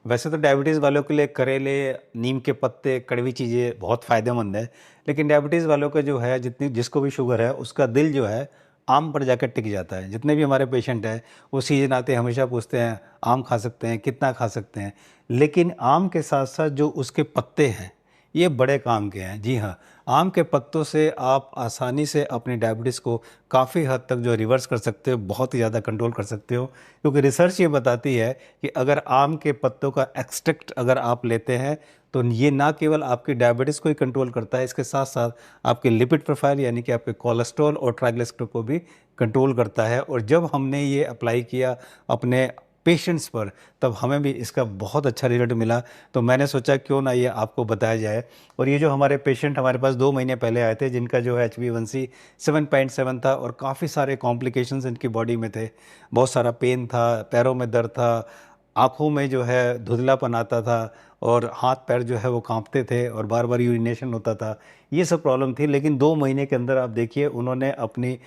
वैसे तो डायबिटीज़ वालों के लिए करेले, नीम के पत्ते, कड़वी चीज़ें बहुत फ़ायदेमंद है। लेकिन डायबिटीज़ वालों का जो है जितनी जिसको भी शुगर है उसका दिल जो है आम पर जाकर टिक जाता है। जितने भी हमारे पेशेंट हैं वो सीज़न आते हमेशा पूछते हैं आम खा सकते हैं, कितना खा सकते हैं? लेकिन आम के साथ-साथ जो उसके पत्ते हैं ये बड़े काम के हैं। जी हाँ, आम के पत्तों से आप आसानी से अपनी डायबिटीज़ को काफ़ी हद तक जो रिवर्स कर सकते हो, बहुत ही ज़्यादा कंट्रोल कर सकते हो। क्योंकि रिसर्च ये बताती है कि अगर आम के पत्तों का एक्सट्रैक्ट अगर आप लेते हैं, तो ये ना केवल आपकी डायबिटीज़ को ही कंट्रोल करता है, इसके साथ-साथ आपके लिपिड प्रोफ़ाइल यानी कि आपके कोलेस्ट्रॉल और ट्राइग्लिसराइड को भी कंट्रोल करता है। और जब हमने ये अप्लाई किया अपने पेशेंट्स पर, तब हमें भी इसका बहुत अच्छा रिज़ल्ट मिला। तो मैंने सोचा क्यों ना ये आपको बताया जाए। और ये जो हमारे पेशेंट हमारे पास 2 महीने पहले आए थे, जिनका जो है HbA1c 7.7 था और काफ़ी सारे कॉम्प्लिकेशंस इनकी बॉडी में थे। बहुत सारा पेन था, पैरों में दर्द था, आँखों में जो है धुंधलापन आता था और हाथ-पैर जो है वो काँपते थे और बार-बार यूरिनेशन होता था। ये सब प्रॉब्लम थी, लेकिन 2 महीने के अंदर आप देखिए उन्होंने अपनी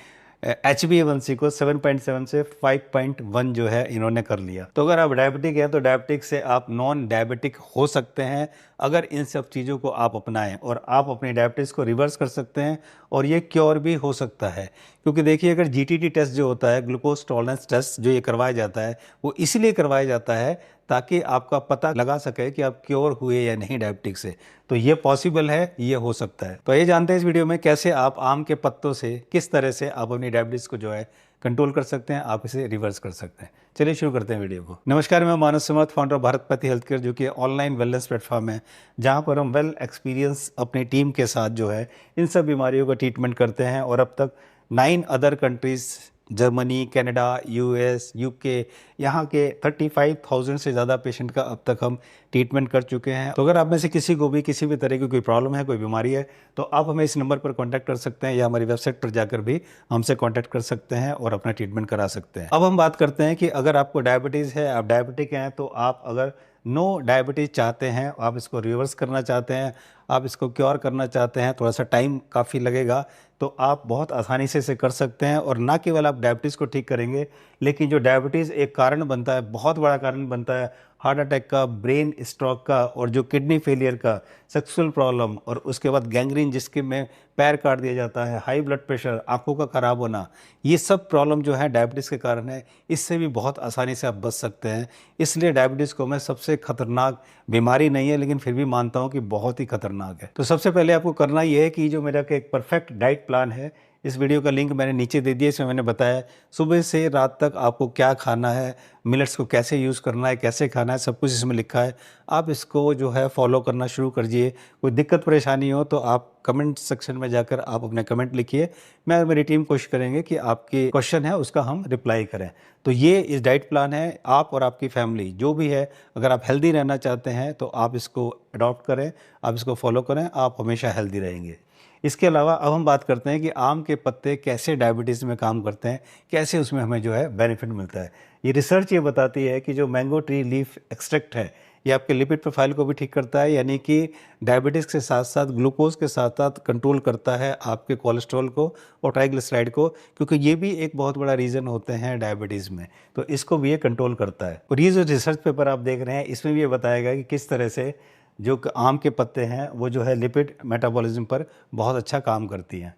HbA1c को 7.7 से 5.1 जो है इन्होंने कर लिया। तो अगर आप डायबिटिक हैं तो डायबिटिक से आप नॉन डायबिटिक हो सकते हैं, अगर इन सब चीज़ों को आप अपनाएं, और आप अपनी डायबिटीज़ को रिवर्स कर सकते हैं और ये क्योर भी हो सकता है। क्योंकि देखिए अगर GTT टेस्ट जो होता है, ग्लूकोज टॉलरेंस टेस्ट जो ये करवाया जाता है, वो इसलिए करवाया जाता है ताकि आपका पता लगा सके कि आप क्योर हुए या नहीं डायबिटिक से। तो ये पॉसिबल है, ये हो सकता है। तो ये जानते हैं इस वीडियो में कैसे आप आम के पत्तों से किस तरह से आप अपनी डायबिटीज़ को जो है कंट्रोल कर सकते हैं, आप इसे रिवर्स कर सकते हैं। चलिए शुरू करते हैं वीडियो को। नमस्कार, मैं मानस समर्थ, फाउंडर ऑफ भारतपति हेल्थ केयर, जो कि ऑनलाइन वेलनेस प्लेटफॉर्म है, जहाँ पर हम वेल एक्सपीरियंस अपनी टीम के साथ जो है इन सब बीमारियों का ट्रीटमेंट करते हैं। और अब तक 9 other countries, Germany, Canada, US, UK, यहाँ के 35,000 से ज़्यादा पेशेंट का अब तक हम ट्रीटमेंट कर चुके हैं। तो अगर आप में से किसी को भी किसी भी तरह की कोई प्रॉब्लम है, कोई बीमारी है, तो आप हमें इस नंबर पर कांटेक्ट कर सकते हैं या हमारी वेबसाइट पर जाकर भी हमसे कांटेक्ट कर सकते हैं और अपना ट्रीटमेंट करा सकते हैं। अब हम बात करते हैं कि अगर आपको डायबिटीज़ है, आप डायबिटिक हैं, तो आप अगर नो डायबिटीज़ चाहते हैं, आप इसको रिवर्स करना चाहते हैं, आप इसको क्योर करना चाहते हैं, थोड़ा सा टाइम काफ़ी लगेगा, तो आप बहुत आसानी से इसे कर सकते हैं। और ना केवल आप डायबिटीज़ को ठीक करेंगे, लेकिन जो डायबिटीज़ एक कारण बनता है, बहुत बड़ा कारण बनता है हार्ट अटैक का, ब्रेन स्ट्रोक का, और जो किडनी फेलियर का, सेक्सुअल प्रॉब्लम, और उसके बाद गैंग्रीन जिसके में पैर काट दिया जाता है, हाई ब्लड प्रेशर, आंखों का खराब होना, ये सब प्रॉब्लम जो है डायबिटीज़ के कारण है। इससे भी बहुत आसानी से आप बच सकते हैं। इसलिए डायबिटीज़ को मैं सबसे खतरनाक बीमारी नहीं है, लेकिन फिर भी मानता हूँ कि बहुत ही खतरनाक है। तो सबसे पहले आपको करना ये है कि जो मेरा एक परफेक्ट डाइट प्लान है, इस वीडियो का लिंक मैंने नीचे दे दिया। इसमें मैंने बताया सुबह से रात तक आपको क्या खाना है, मिलेट्स को कैसे यूज़ करना है, कैसे खाना है, सब कुछ इसमें लिखा है। आप इसको जो है फॉलो करना शुरू करिए। कोई दिक्कत परेशानी हो तो आप कमेंट सेक्शन में जाकर आप अपने कमेंट लिखिए। मैं और मेरी टीम कोशिश करेंगे कि आपकी क्वेश्चन है उसका हम रिप्लाई करें। तो ये इस डाइट प्लान है, आप और आपकी फैमिली जो भी है, अगर आप हेल्दी रहना चाहते हैं तो आप इसको अडॉप्ट करें, आप इसको फॉलो करें, आप हमेशा हेल्दी रहेंगे। इसके अलावा अब हम बात करते हैं कि आम के पत्ते कैसे डायबिटीज़ में काम करते हैं, कैसे उसमें हमें जो है बेनिफिट मिलता है। ये रिसर्च ये बताती है कि जो मैंगो ट्री लीफ एक्सट्रैक्ट है, ये आपके लिपिड प्रोफाइल को भी ठीक करता है, यानी कि डायबिटीज़ के साथ साथ ग्लूकोज के साथ साथ कंट्रोल करता है आपके कोलेस्ट्रॉल को और ट्राइग्लिसराइड को, क्योंकि ये भी एक बहुत बड़ा रीज़न होते हैं डायबिटीज़ में। तो इसको भी ये कंट्रोल करता है। और ये जो रिसर्च पेपर आप देख रहे हैं, इसमें भी ये बताया गया कि किस तरह से जो आम के पत्ते हैं वो जो है लिपिड मेटाबॉलिज्म पर बहुत अच्छा काम करती हैं।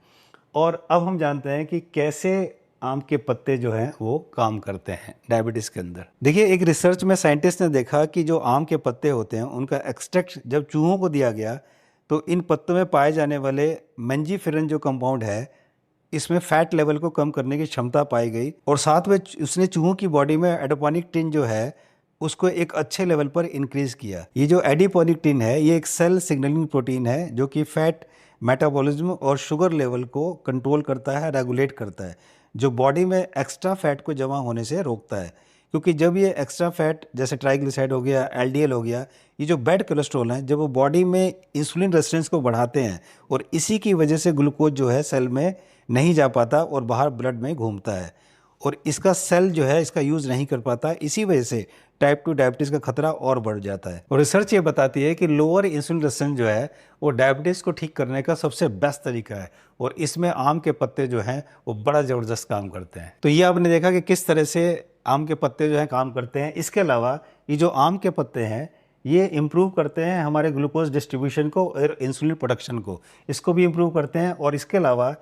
और अब हम जानते हैं कि कैसे आम के पत्ते जो हैं वो काम करते हैं डायबिटीज़ के अंदर। देखिए, एक रिसर्च में साइंटिस्ट ने देखा कि जो आम के पत्ते होते हैं उनका एक्सट्रैक्ट जब चूहों को दिया गया, तो इन पत्तों में पाए जाने वाले मेंजिफेरिन जो कंपाउंड है, इसमें फैट लेवल को कम करने की क्षमता पाई गई। और साथ में उसने चूहों की बॉडी में एडिपोनिक्टिन जो है उसको एक अच्छे लेवल पर इंक्रीज किया। ये जो एडिपोनिक्टिन है, ये एक सेल सिग्नलिंग प्रोटीन है जो कि फैट मेटाबॉलिज्म और शुगर लेवल को कंट्रोल करता है, रेगुलेट करता है, जो बॉडी में एक्स्ट्रा फैट को जमा होने से रोकता है। क्योंकि जब ये एक्स्ट्रा फैट जैसे ट्राइग्लिसराइड हो गया, LDL हो गया, ये जो बैड कोलेस्ट्रॉल हैं, जब वो बॉडी में इंसुलिन रेजिस्टेंस को बढ़ाते हैं, और इसी की वजह से ग्लूकोज जो है सेल में नहीं जा पाता और बाहर ब्लड में घूमता है, और इसका सेल जो है इसका यूज़ नहीं कर पाता। इसी वजह से टाइप 2 डायबिटीज़ का खतरा और बढ़ जाता है। और रिसर्च ये बताती है कि लोअर इंसुलिन रेजिस्टेंस जो है वो डायबिटीज़ को ठीक करने का सबसे बेस्ट तरीका है, और इसमें आम के पत्ते जो हैं वो बड़ा ज़बरदस्त काम करते हैं। तो ये आपने देखा कि किस तरह से आम के पत्ते जो हैं काम करते हैं। इसके अलावा ये जो आम के पत्ते हैं ये इम्प्रूव करते हैं हमारे ग्लूकोज डिस्ट्रीब्यूशन को और इंसुलिन प्रोडक्शन को, इसको भी इम्प्रूव करते हैं। और इसके अलावा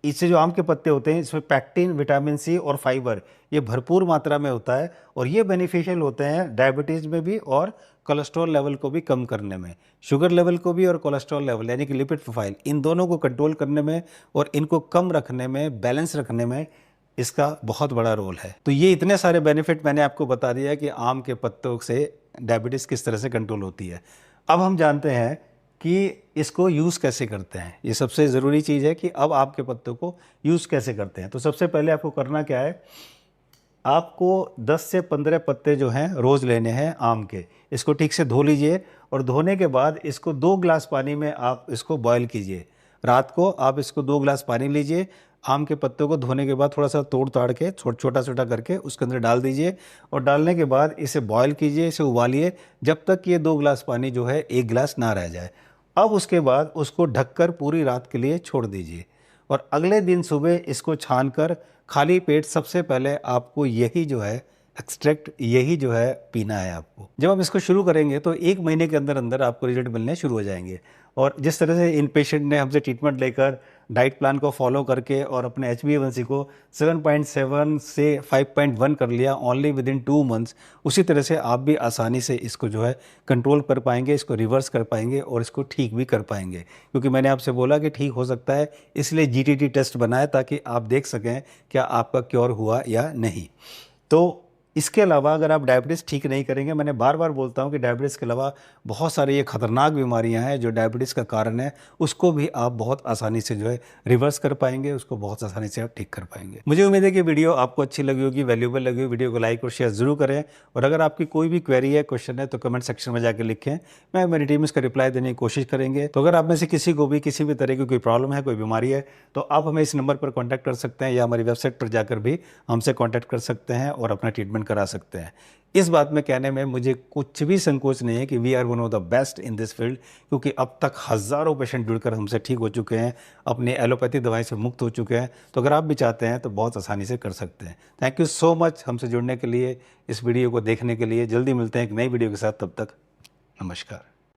इससे जो आम के पत्ते होते हैं इसमें पैक्टिन, विटामिन सी और फाइबर ये भरपूर मात्रा में होता है और ये बेनिफिशियल होते हैं डायबिटीज़ में भी और कोलेस्ट्रॉल लेवल को भी कम करने में, शुगर लेवल को भी और कोलेस्ट्रॉल लेवल यानी कि लिपिड प्रोफाइल, इन दोनों को कंट्रोल करने में और इनको कम रखने में, बैलेंस रखने में इसका बहुत बड़ा रोल है। तो ये इतने सारे बेनिफिट मैंने आपको बता दिया कि आम के पत्तों से डायबिटीज़ किस तरह से कंट्रोल होती है। अब हम जानते हैं कि इसको यूज़ कैसे करते हैं। ये सबसे ज़रूरी चीज़ है कि अब आम के पत्तों को यूज़ कैसे करते हैं। तो सबसे पहले आपको करना क्या है, आपको 10 से 15 पत्ते जो हैं रोज़ लेने हैं आम के। इसको ठीक से धो लीजिए और धोने के बाद इसको 2 गिलास पानी में आप इसको बॉयल कीजिए। रात को आप इसको 2 गिलास पानी लीजिए, आम के पत्तों को धोने के बाद थोड़ा सा तोड़ ताड़ के छोटा छोटा करके उसके अंदर डाल दीजिए और डालने के बाद इसे बॉयल कीजिए, इसे उबालिए जब तक ये 2 गिलास पानी जो है 1 गिलास ना रह जाए। अब उसके बाद उसको ढककर पूरी रात के लिए छोड़ दीजिए और अगले दिन सुबह इसको छानकर खाली पेट सबसे पहले आपको यही जो है एक्सट्रैक्ट, यही जो है पीना है आपको। जब आप इसको शुरू करेंगे तो 1 महीने के अंदर अंदर आपको रिजल्ट मिलने शुरू हो जाएंगे। और जिस तरह से इन पेशेंट ने हमसे ट्रीटमेंट लेकर डाइट प्लान को फॉलो करके और अपने HbA1c को 7.7 से 5.1 कर लिया ओनली विद इन 2 मंथ्स, उसी तरह से आप भी आसानी से इसको जो है कंट्रोल कर पाएंगे, इसको रिवर्स कर पाएंगे और इसको ठीक भी कर पाएंगे। क्योंकि मैंने आपसे बोला कि ठीक हो सकता है, इसलिए GTT टेस्ट बनाया ताकि आप देख सकें क्या आपका क्योर हुआ या नहीं। तो इसके अलावा अगर आप डायबिटीज़ ठीक नहीं करेंगे, मैंने बार बार बोलता हूँ कि डायबिटीज़ के अलावा बहुत सारी ये खतरनाक बीमारियां हैं जो डायबिटीज़ का कारण है, उसको भी आप बहुत आसानी से जो है रिवर्स कर पाएंगे, उसको बहुत आसानी से आप ठीक कर पाएंगे। मुझे उम्मीद है कि वीडियो आपको अच्छी लगी होगी, वैल्यूएबल लगी होगी। वीडियो को लाइक और शेयर जरूर करें और अगर आपकी कोई भी क्वेरी है, क्वेश्चन है तो कमेंट सेक्शन में जाकर लिखें, मैं मेरी टीम इसका रिप्लाई देने की कोशिश करेंगे। तो अगर आप में से किसी को भी किसी भी तरह की कोई प्रॉब्लम है, कोई बीमारी है, तो आप हमें इस नंबर पर कॉन्टैक्ट कर सकते हैं या हमारी वेबसाइट पर जाकर भी हमसे कॉन्टैक्ट कर सकते हैं और अपना ट्रीटमेंट करा सकते हैं। इस बात में कहने में मुझे कुछ भी संकोच नहीं है कि we are one of the best in this field, क्योंकि अब तक हज़ारों पेशेंट जुड़कर हमसे ठीक हो चुके हैं, अपने एलोपैथी दवाई से मुक्त हो चुके हैं। तो अगर आप भी चाहते हैं तो बहुत आसानी से कर सकते हैं। थैंक यू सो मच हमसे जुड़ने के लिए, इस वीडियो को देखने के लिए। जल्दी मिलते हैं एक नई वीडियो के साथ, तब तक नमस्कार।